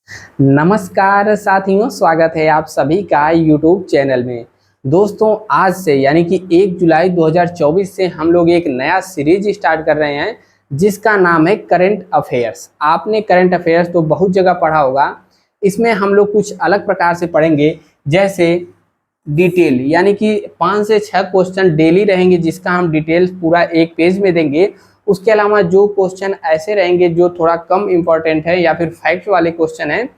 नमस्कार साथियों, स्वागत है आप सभी का यूट्यूब चैनल में। दोस्तों, आज से यानी कि 1 जुलाई 2024 से हम लोग एक नया सीरीज स्टार्ट कर रहे हैं जिसका नाम है करंट अफेयर्स। आपने करंट अफेयर्स तो बहुत जगह पढ़ा होगा। इसमें हम लोग कुछ अलग प्रकार से पढ़ेंगे, जैसे डिटेल, यानी कि 5 से 6 क्वेश्चन डेली रहेंगे जिसका हम डिटेल्स पूरा एक पेज में देंगे। उसके अलावा जो क्वेश्चन ऐसे रहेंगे जो थोड़ा कम इम्पोर्टेंट है या फिर फैक्ट वाले क्वेश्चन हैं,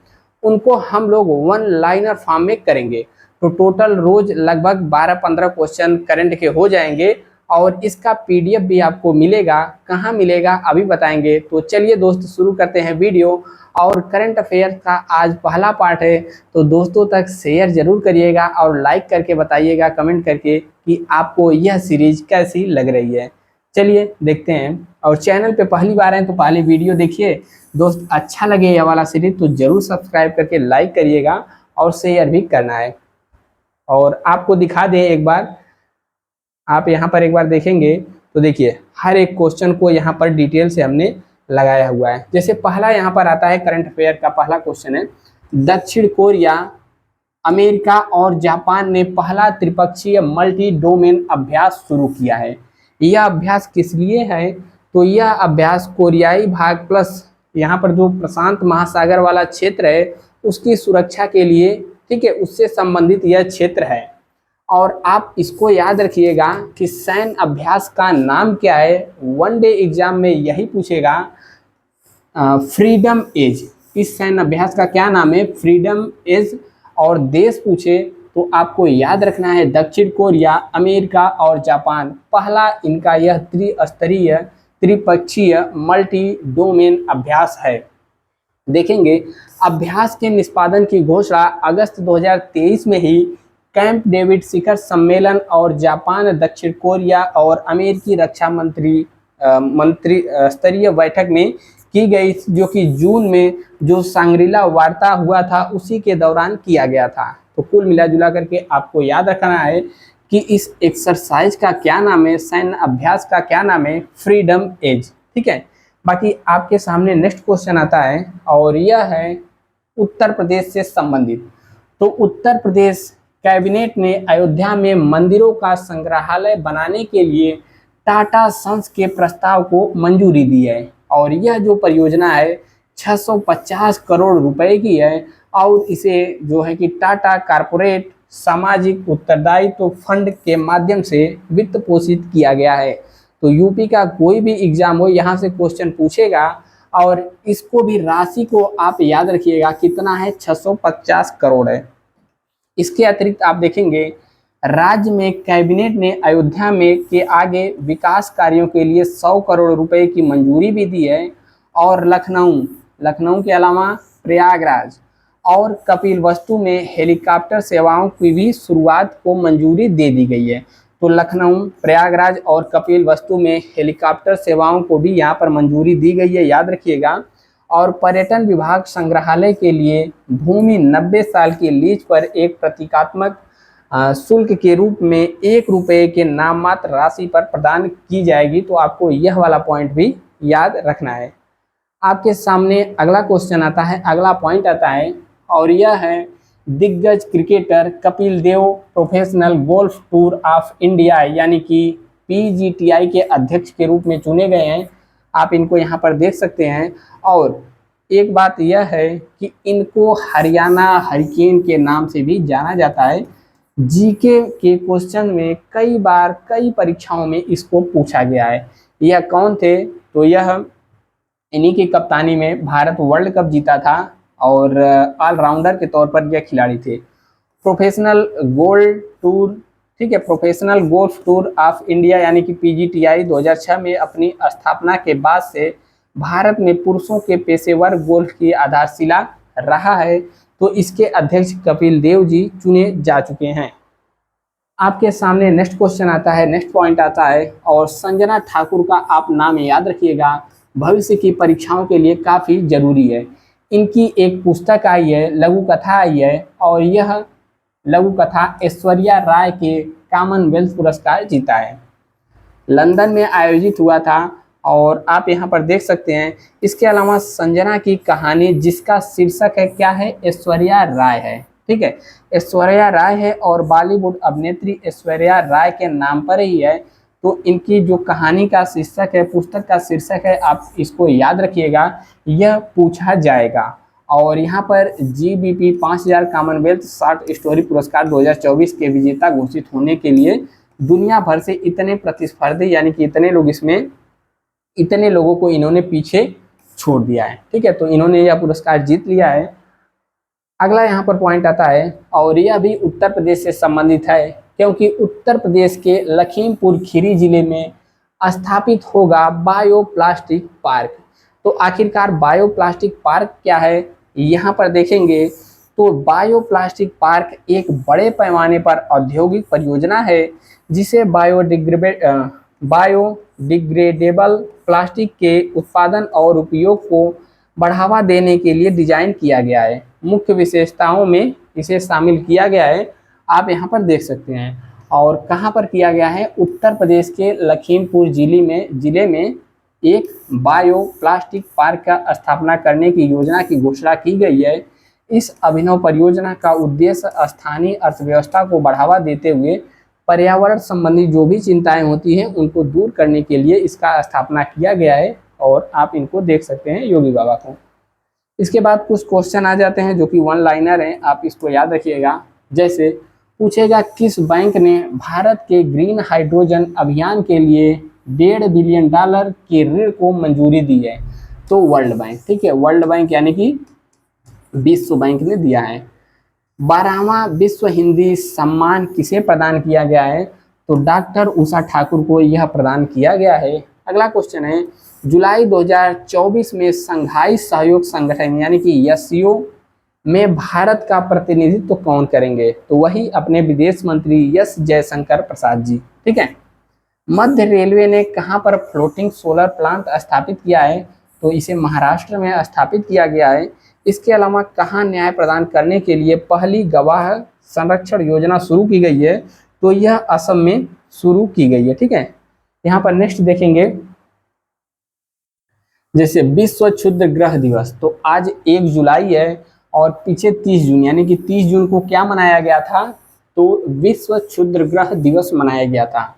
उनको हम लोग वन लाइनर फॉर्म में करेंगे। तो टोटल रोज लगभग 12-15 क्वेश्चन करंट के हो जाएंगे और इसका पीडीएफ भी आपको मिलेगा। कहाँ मिलेगा अभी बताएंगे। तो चलिए दोस्त, शुरू करते हैं वीडियो। और करंट अफेयर का आज पहला पार्ट है, तो दोस्तों तक शेयर जरूर करिएगा और लाइक करके बताइएगा कमेंट करके कि आपको यह सीरीज कैसी लग रही है। चलिए देखते हैं। और चैनल पे पहली बार हैं तो पहले वीडियो देखिए दोस्त। अच्छा लगे यह वाला सीरीज तो जरूर सब्सक्राइब करके लाइक करिएगा और शेयर भी करना है। और आपको दिखा दें एक बार, आप यहाँ पर एक बार देखेंगे तो देखिए हर एक क्वेश्चन को यहाँ पर डिटेल से हमने लगाया हुआ है। जैसे पहला यहाँ पर आता है, करंट अफेयर का पहला क्वेश्चन है, दक्षिण कोरिया, अमेरिका और जापान ने पहला त्रिपक्षीय मल्टी डोमेन अभ्यास शुरू किया है। यह अभ्यास किस लिए है? तो यह अभ्यास कोरियाई भाग प्लस यहाँ पर जो प्रशांत महासागर वाला क्षेत्र है उसकी सुरक्षा के लिए, ठीक है, उससे संबंधित यह क्षेत्र है। और आप इसको याद रखिएगा कि सैन्य अभ्यास का नाम क्या है। वनडे एग्जाम में यही पूछेगा, फ्रीडम एज। इस सैन्य अभ्यास का क्या नाम है? Freedom age. और देश पूछे तो आपको याद रखना है दक्षिण कोरिया, अमेरिका और जापान। पहला इनका यह त्रिस्तरीय त्रिपक्षीय मल्टी डोमेन अभ्यास है। देखेंगे अभ्यास के निष्पादन की घोषणा अगस्त 2023 में ही कैंप डेविड शिखर सम्मेलन और जापान, दक्षिण कोरिया और अमेरिकी रक्षा मंत्री स्तरीय बैठक में की गई, जो कि जून में जो सांग्रीला वार्ता हुआ था उसी के दौरान किया गया था। तो कुल मिला जुला करके आपको याद रखना है कि इस एक्सरसाइज का क्या नाम है, सैन्य अभ्यास का क्या नाम है? Freedom age. ठीक है। बाकी आपके सामने नेक्स्ट क्वेश्चन आता है और यह है उत्तर प्रदेश से संबंधित। तो उत्तर प्रदेश कैबिनेट ने अयोध्या में मंदिरों का संग्रहालय बनाने के लिए टाटा सन्स के प्रस्ताव को मंजूरी दी है। और यह जो परियोजना है 650 करोड़ रुपए की है और इसे जो है कि टाटा कारपोरेट सामाजिक उत्तरदायित्व फंड के माध्यम से वित्त पोषित किया गया है। तो यूपी का कोई भी एग्जाम हो, यहाँ से क्वेश्चन पूछेगा और इसको भी राशि को आप याद रखिएगा कितना है, 650 करोड़ है। इसके अतिरिक्त आप देखेंगे राज्य में कैबिनेट ने अयोध्या में के आगे विकास कार्यों के लिए 100 करोड़ रुपए की मंजूरी भी दी है। और लखनऊ के अलावा प्रयागराज और कपिलवस्तु में हेलीकॉप्टर सेवाओं की भी शुरुआत को मंजूरी दे दी गई है। तो लखनऊ, प्रयागराज और कपिलवस्तु में हेलीकॉप्टर सेवाओं को भी यहाँ पर मंजूरी दी गई है, याद रखिएगा। और पर्यटन विभाग संग्रहालय के लिए भूमि 90 साल की लीज पर एक प्रतीकात्मक शुल्क के रूप में 1 रुपये के नाम मात्र राशि पर प्रदान की जाएगी। तो आपको यह वाला पॉइंट भी याद रखना है। आपके सामने अगला क्वेश्चन आता है, अगला पॉइंट आता है और यह है दिग्गज cricketer Kapil Dev professional golf tour of India यानी कि पीजीटीआई के अध्यक्ष के रूप में चुने गए हैं। आप इनको यहाँ पर देख सकते हैं। और एक बात यह है कि इनको हरियाणा हरिकेन के नाम से भी जाना जाता है। जीके के क्वेश्चन में कई बार कई परीक्षाओं में इसको पूछा गया है। यह कौन थे? तो यह इन्हीं की कप्तानी में भारत वर्ल्ड कप जीता था और ऑलराउंडर के तौर पर यह खिलाड़ी थे। प्रोफेशनल गोल्ड टूर, ठीक है, professional golf tour of India यानी कि पीजीटीआई 2006 में अपनी स्थापना के बाद से भारत में पुरुषों के पेशेवर गोल्फ की आधारशिला रहा है। तो इसके अध्यक्ष कपिल देव जी चुने जा चुके हैं। आपके सामने नेक्स्ट क्वेश्चन आता है, नेक्स्ट पॉइंट आता है और संजना ठाकुर का आप नाम याद रखिएगा, भविष्य की परीक्षाओं के लिए काफ़ी जरूरी है। इनकी एक पुस्तक आई है, लघु कथा आई है और यह लघु कथा ऐश्वर्या राय के कॉमनवेल्थ पुरस्कार जीता है। लंदन में आयोजित हुआ था और आप यहाँ पर देख सकते हैं। इसके अलावा संजना की कहानी जिसका शीर्षक है क्या है, ऐश्वर्या राय है। ठीक है, ऐश्वर्या राय है और बॉलीवुड अभिनेत्री ऐश्वर्या राय के नाम पर ही है। तो इनकी जो कहानी का शीर्षक है, पुस्तक का शीर्षक है, आप इसको याद रखिएगा, यह पूछा जाएगा। और यहाँ पर GBP 5000 कॉमनवेल्थ शॉर्ट स्टोरी पुरस्कार 2024 के विजेता घोषित होने के लिए दुनिया भर से इतने प्रतिस्पर्धी यानी कि इतने लोग इसमें, इतने लोगों को इन्होंने पीछे छोड़ दिया है। ठीक है, तो इन्होंने यह पुरस्कार जीत लिया है। अगला यहाँ पर पॉइंट आता है और यह भी उत्तर प्रदेश से संबंधित है, क्योंकि उत्तर प्रदेश के लखीमपुर खीरी जिले में स्थापित होगा बायोप्लास्टिक पार्क। तो आखिरकार बायोप्लास्टिक पार्क क्या है, यहाँ पर देखेंगे तो बायोप्लास्टिक पार्क एक बड़े पैमाने पर औद्योगिक परियोजना है जिसे बायोडिग्रेडेबल प्लास्टिक के उत्पादन और उपयोग को बढ़ावा देने के लिए डिजाइन किया गया है। मुख्य विशेषताओं में इसे शामिल किया गया है, आप यहाँ पर देख सकते हैं। और कहाँ पर किया गया है, उत्तर प्रदेश के लखीमपुर जिले में एक बायोप्लास्टिक पार्क का स्थापना करने की योजना की घोषणा की गई है। इस अभिनव परियोजना का उद्देश्य स्थानीय अर्थव्यवस्था को बढ़ावा देते हुए पर्यावरण संबंधी जो भी चिंताएं होती हैं उनको दूर करने के लिए इसका स्थापना किया गया है। और आप इनको देख सकते हैं, योगी बाबा को। इसके बाद कुछ क्वेश्चन आ जाते हैं जो कि वन लाइनर हैं, आप इसको याद रखिएगा। जैसे पूछेगा, किस बैंक ने भारत के ग्रीन हाइड्रोजन अभियान के लिए $1.5 बिलियन के ऋण को मंजूरी दी है? तो वर्ल्ड बैंक। ठीक है, वर्ल्ड बैंक यानी कि विश्व बैंक ने दिया है। 12वां विश्व हिंदी सम्मान किसे प्रदान किया गया है? तो डॉक्टर उषा ठाकुर को यह प्रदान किया गया है। अगला क्वेश्चन है, जुलाई 2024 में संघाई सहयोग संगठन यानी कि SCO में भारत का प्रतिनिधित्व कौन करेंगे? तो वही अपने विदेश मंत्री एस जयशंकर प्रसाद जी। ठीक है, मध्य रेलवे ने कहां पर फ्लोटिंग सोलर प्लांट स्थापित किया है? तो इसे महाराष्ट्र में स्थापित किया गया है। इसके अलावा कहां न्याय प्रदान करने के लिए पहली गवाह संरक्षण योजना शुरू की गई है? तो यह असम में शुरू की गई है। ठीक है, यहाँ पर नेक्स्ट देखेंगे, जैसे विश्व क्षुद्र ग्रह दिवस, तो आज 1 जुलाई है और पीछे 30 जून यानी कि 30 जून को क्या मनाया गया था? तो विश्व क्षुद्र ग्रह दिवस मनाया गया था।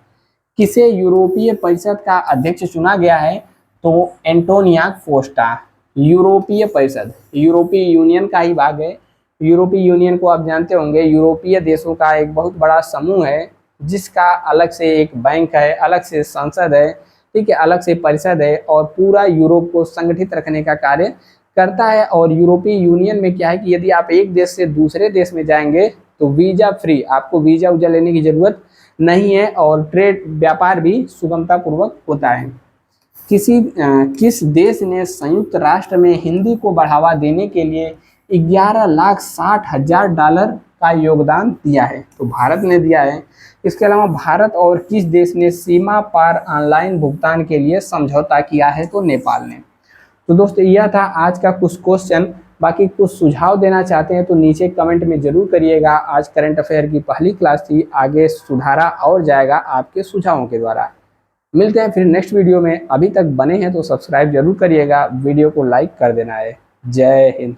किसे यूरोपीय परिषद का अध्यक्ष चुना गया है? तो एंटोनियो कोस्टा। यूरोपीय परिषद यूरोपीय यूनियन का ही भाग है। यूरोपीय यूनियन को आप जानते होंगे, यूरोपीय देशों का एक बहुत बड़ा समूह है जिसका अलग से एक बैंक है, अलग से संसद है, ठीक है, अलग से परिषद है और पूरा यूरोप को संगठित रखने का कार्य करता है। और यूरोपीय यूनियन में क्या है कि यदि आप एक देश से दूसरे देश में जाएंगे तो वीजा फ्री, आपको वीजा उजा लेने की जरूरत नहीं है और ट्रेड व्यापार भी सुगमता पूर्वक होता है। किस देश ने संयुक्त राष्ट्र में हिंदी को बढ़ावा देने के लिए $11,60,000 का योगदान दिया है? तो भारत ने दिया है। इसके अलावा भारत और किस देश ने सीमा पार ऑनलाइन भुगतान के लिए समझौता किया है? तो नेपाल ने। तो दोस्तों यह था आज का कुछ क्वेश्चन। बाकी कुछ सुझाव देना चाहते हैं तो नीचे कमेंट में जरूर करिएगा। आज करंट अफेयर की पहली क्लास थी, आगे सुधारा और जाएगा आपके सुझावों के द्वारा। मिलते हैं फिर नेक्स्ट वीडियो में। अभी तक बने हैं तो सब्सक्राइब जरूर करिएगा, वीडियो को लाइक कर देना है। जय हिंद।